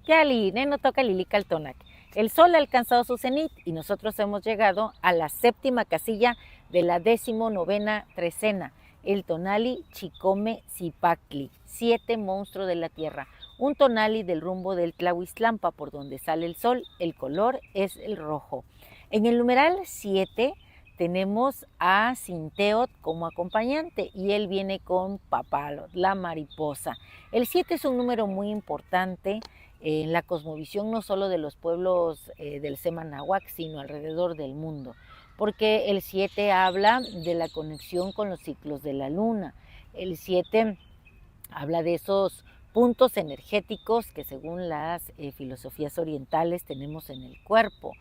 Yali, neno toca Lilical. El sol ha alcanzado su cenit y nosotros hemos llegado a la séptima casilla de la 19ª trecena, el tonali Chicome Zipactli, 7 monstruos de la tierra, un tonali del rumbo del Tlahuiztlampa, por donde sale el sol, el color es el rojo. En el numeral 7 tenemos a Sinteot como acompañante y él viene con Papalot, la mariposa. El 7 es un número muy importante en la cosmovisión no solo de los pueblos del Semanahuac, sino alrededor del mundo, porque el 7 habla de la conexión con los ciclos de la luna. El 7 habla de esos puntos energéticos que según las filosofías orientales tenemos en el cuerpo.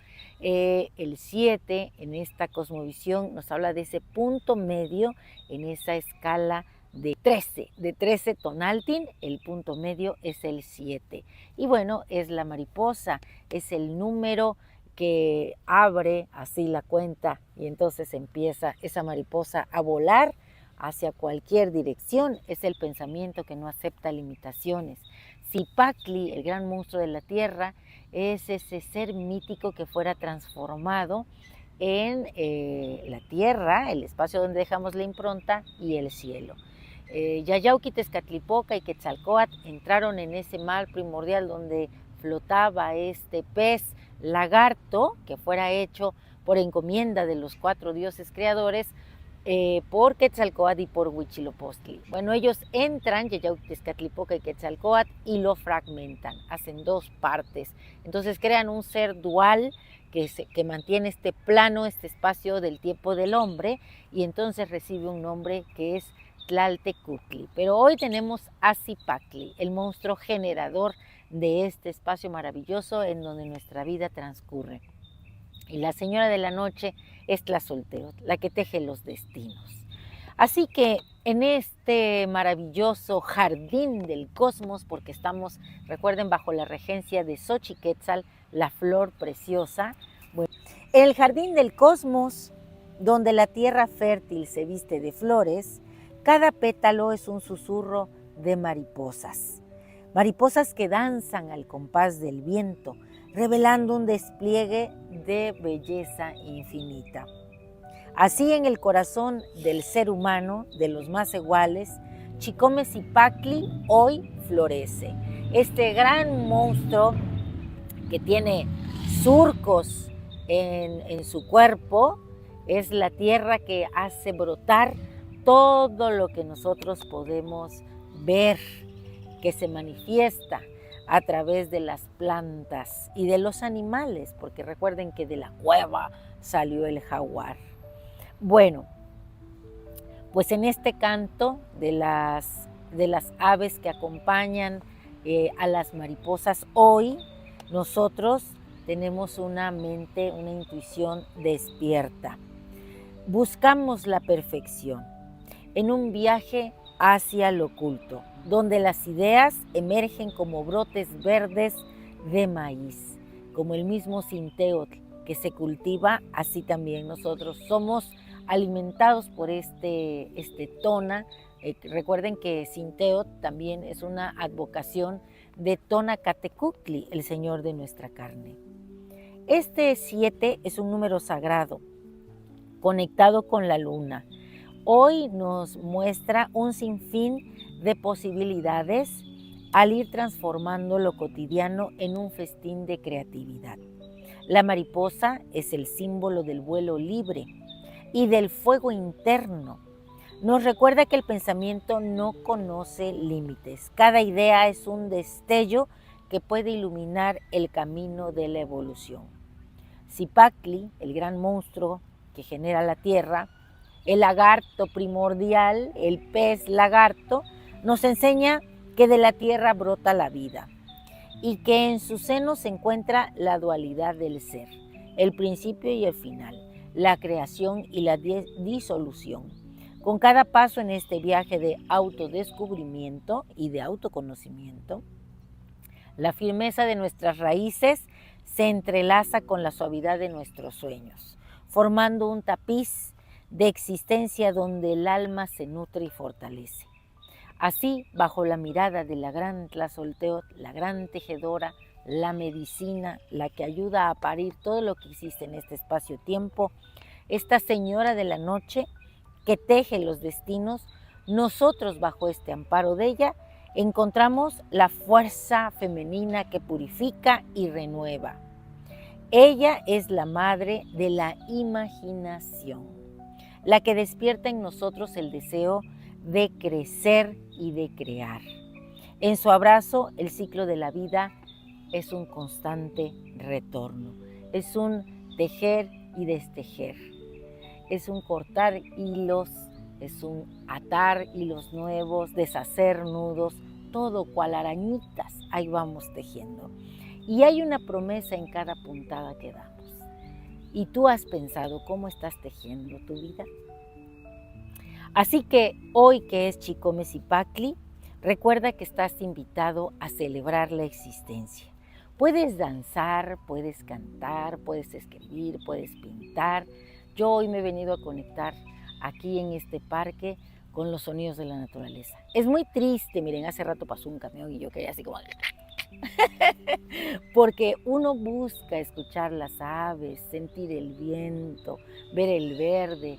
El 7 en esta cosmovisión nos habla de ese punto medio en esa escala de 13 tonaltin, el punto medio es el 7. Y bueno, es la mariposa, es el número que abre así la cuenta y entonces empieza esa mariposa a volar hacia cualquier dirección. Es el pensamiento que no acepta limitaciones. Zipactli, el gran monstruo de la tierra, es ese ser mítico que fuera transformado en la tierra, el espacio donde dejamos la impronta, y el cielo. Yayauqui, Tezcatlipoca y Quetzalcóatl entraron en ese mar primordial donde flotaba este pez lagarto que fuera hecho por encomienda de los 4 dioses creadores, por Quetzalcóatl y por Huitzilopochtli. Bueno, ellos entran, Yayauqui, Tezcatlipoca y Quetzalcóatl, y lo fragmentan, hacen 2 partes. Entonces crean un ser dual que mantiene este plano, este espacio del tiempo del hombre, y entonces recibe un nombre que es Tlaltecutli. Pero hoy tenemos a Zipactli, el monstruo generador de este espacio maravilloso en donde nuestra vida transcurre. Y la señora de la noche es Tlazolteotl, la que teje los destinos. Así que en este maravilloso jardín del cosmos, porque estamos, recuerden, bajo la regencia de Xochiquetzal, la flor preciosa, bueno, el jardín del cosmos, donde la tierra fértil se viste de flores, cada pétalo es un susurro de mariposas. Mariposas que danzan al compás del viento, revelando un despliegue de belleza infinita. Así en el corazón del ser humano, de los más iguales, Chicome Zipactli hoy florece. Este gran monstruo que tiene surcos en su cuerpo es la tierra que hace brotar todo lo que nosotros podemos ver, que se manifiesta a través de las plantas y de los animales, porque recuerden que de la cueva salió el jaguar. Bueno, pues en este canto de las aves que acompañan a las mariposas, hoy nosotros tenemos una mente, una intuición despierta. Buscamos la perfección en un viaje hacia lo oculto, donde las ideas emergen como brotes verdes de maíz, como el mismo Sinteotl que se cultiva, así también nosotros somos alimentados por este tona. Recuerden que Sinteotl también es una advocación de Tonacatecutli, el Señor de nuestra carne. Este 7 es un número sagrado, conectado con la luna. Hoy nos muestra un sinfín de posibilidades al ir transformando lo cotidiano en un festín de creatividad. La mariposa es el símbolo del vuelo libre y del fuego interno. Nos recuerda que el pensamiento no conoce límites. Cada idea es un destello que puede iluminar el camino de la evolución. Zipactli, el gran monstruo que genera la tierra, el lagarto primordial, el pez lagarto, nos enseña que de la tierra brota la vida y que en su seno se encuentra la dualidad del ser, el principio y el final, la creación y la disolución. Con cada paso en este viaje de autodescubrimiento y de autoconocimiento, la firmeza de nuestras raíces se entrelaza con la suavidad de nuestros sueños, formando un tapiz de existencia donde el alma se nutre y fortalece. Así, bajo la mirada de la gran Tlazolteotl, la gran tejedora la medicina, la que ayuda a parir todo lo que existe en este espacio-tiempo, esta señora de la noche que teje los destinos, nosotros bajo este amparo de ella encontramos la fuerza femenina que purifica y renueva. Ella es la madre de la imaginación, la que despierta en nosotros el deseo de crecer y de crear. En su abrazo, el ciclo de la vida es un constante retorno, es un tejer y destejer, es un cortar hilos, es un atar hilos nuevos, deshacer nudos, todo cual arañitas, ahí vamos tejiendo. Y hay una promesa en cada puntada que damos. ¿Y tú has pensado cómo estás tejiendo tu vida? Así que hoy que es Chicome Cipactli, recuerda que estás invitado a celebrar la existencia. Puedes danzar, puedes cantar, puedes escribir, puedes pintar. Yo hoy me he venido a conectar aquí en este parque con los sonidos de la naturaleza. Es muy triste, miren, hace rato pasó un camión y yo quería así como... Porque uno busca escuchar las aves, sentir el viento, ver el verde,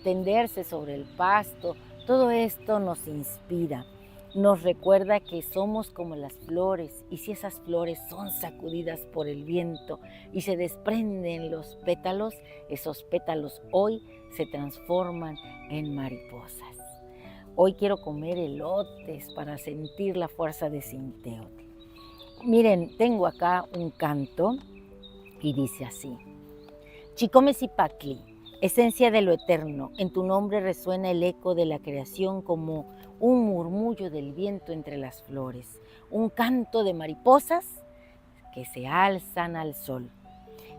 tenderse sobre el pasto. Todo esto nos inspira, nos recuerda que somos como las flores y si esas flores son sacudidas por el viento y se desprenden los pétalos, esos pétalos hoy se transforman en mariposas. Hoy quiero comer elotes para sentir la fuerza de Zinteotl. Miren, tengo acá un canto y dice así: Chicome Cipactli, esencia de lo eterno, en tu nombre resuena el eco de la creación como un murmullo del viento entre las flores, un canto de mariposas que se alzan al sol.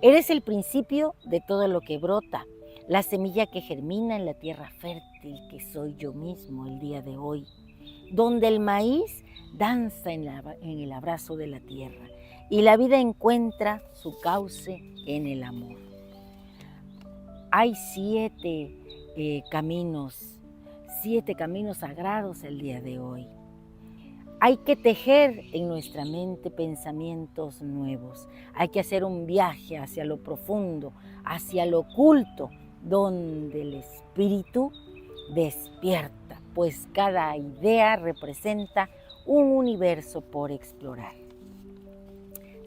Eres el principio de todo lo que brota, la semilla que germina en la tierra fértil que soy yo mismo el día de hoy, donde el maíz danza en el abrazo de la tierra y la vida encuentra su cauce en el amor. Hay 7 caminos sagrados el día de hoy. Hay que tejer en nuestra mente pensamientos nuevos. Hay que hacer un viaje hacia lo profundo, hacia lo oculto, donde el espíritu despierta, pues cada idea representa un universo por explorar.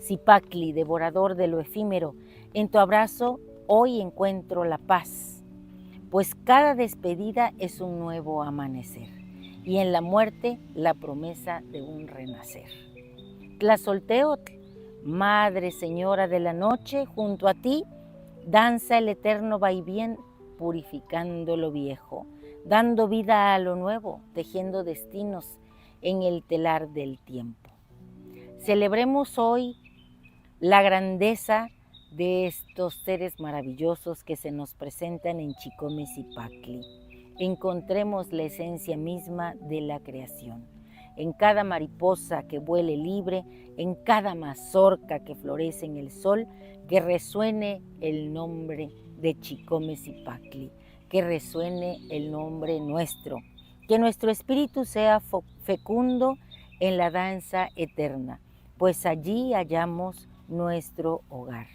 Cipactli, devorador de lo efímero, en tu abrazo hoy encuentro la paz, pues cada despedida es un nuevo amanecer y en la muerte la promesa de un renacer. Tlazolteotl, Madre Señora de la Noche, junto a ti danza el eterno vaivén purificando lo viejo, dando vida a lo nuevo, tejiendo destinos en el telar del tiempo. Celebremos hoy la grandeza de estos seres maravillosos que se nos presentan en Chicome Cipactli. Encontremos la esencia misma de la creación. En cada mariposa que vuele libre, en cada mazorca que florece en el sol, que resuene el nombre de Chicome Cipactli, que resuene el nombre nuestro, que nuestro espíritu sea fecundo en la danza eterna, pues allí hallamos nuestro hogar.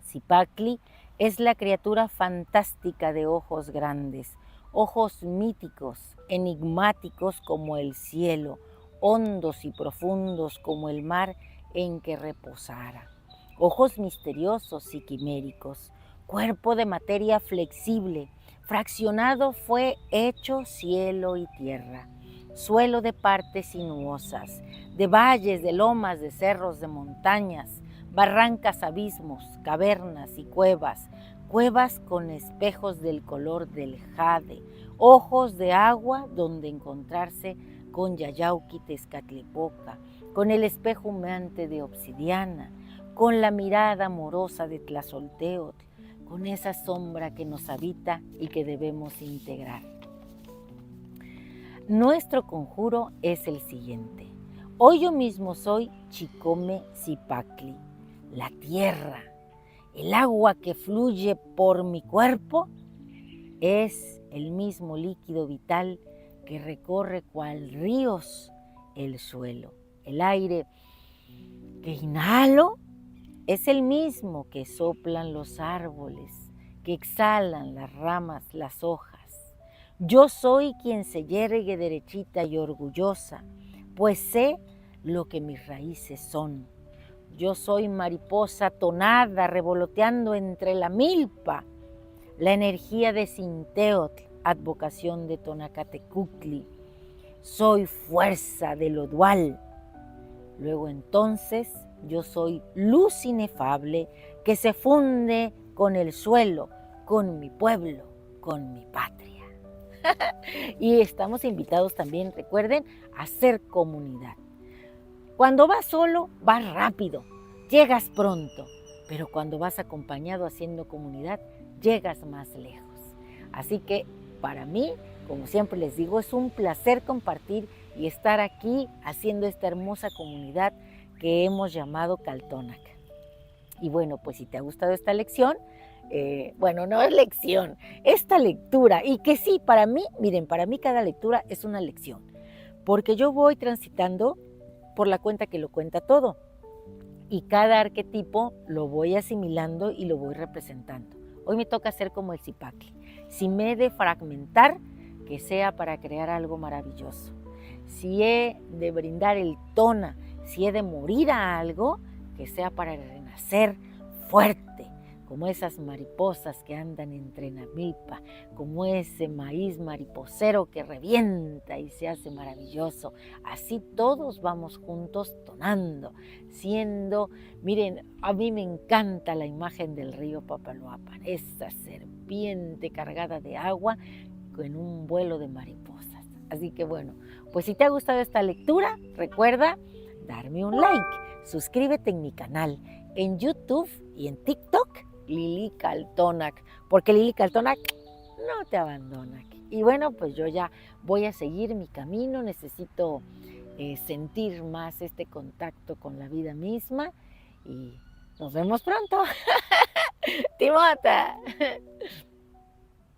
Cipactli es la criatura fantástica de ojos grandes, ojos míticos, enigmáticos como el cielo, hondos y profundos como el mar en que reposara. Ojos misteriosos y quiméricos, cuerpo de materia flexible, fraccionado fue hecho cielo y tierra, suelo de partes sinuosas, de valles, de lomas, de cerros, de montañas, barrancas, abismos, cavernas y cuevas, cuevas con espejos del color del jade, ojos de agua donde encontrarse con Yayauqui Tezcatlipoca, con el espejo humeante de obsidiana, con la mirada amorosa de Tlazolteotl, con esa sombra que nos habita y que debemos integrar. Nuestro conjuro es el siguiente. Hoy yo mismo soy Chicome Cipactli, la tierra, el agua que fluye por mi cuerpo es el mismo líquido vital que recorre cual ríos el suelo. El aire que inhalo es el mismo que soplan los árboles, que exhalan las ramas, las hojas. Yo soy quien se yergue derechita y orgullosa, pues sé lo que mis raíces son. Yo soy mariposa tonada revoloteando entre la milpa, la energía de Sinteotl, advocación de Tonacatecuhtli. Soy fuerza de lo dual. Luego entonces yo soy luz inefable que se funde con el suelo, con mi pueblo, con mi patria. Y estamos invitados también, recuerden, a ser comunidad. Cuando vas solo, vas rápido, llegas pronto, pero cuando vas acompañado haciendo comunidad, llegas más lejos. Así que para mí, como siempre les digo, es un placer compartir y estar aquí haciendo esta hermosa comunidad que hemos llamado Caltonac. Y bueno, pues si te ha gustado esta lección, bueno, no es lección, esta lectura, y que sí, para mí, miren, para mí cada lectura es una lección, porque yo voy transitando por la cuenta que lo cuenta todo, y cada arquetipo lo voy asimilando y lo voy representando. Hoy me toca ser como el Zipacli. Si me he de fragmentar, que sea para crear algo maravilloso. Si he de brindar el tona, si he de morir a algo, que sea para renacer fuerte, como esas mariposas que andan entre la milpa, como ese maíz mariposero que revienta y se hace maravilloso. Así todos vamos juntos tonando, siendo, miren, a mí me encanta la imagen del río Papaloapan, esa serpiente cargada de agua en un vuelo de mariposas. Así que bueno, pues si te ha gustado esta lectura, recuerda darme un like, suscríbete en mi canal, en YouTube y en TikTok, Lili Caltonac, porque Lili Caltonac no te abandona. Y bueno, pues yo ya voy a seguir mi camino, necesito sentir más este contacto con la vida misma y nos vemos pronto. Timota.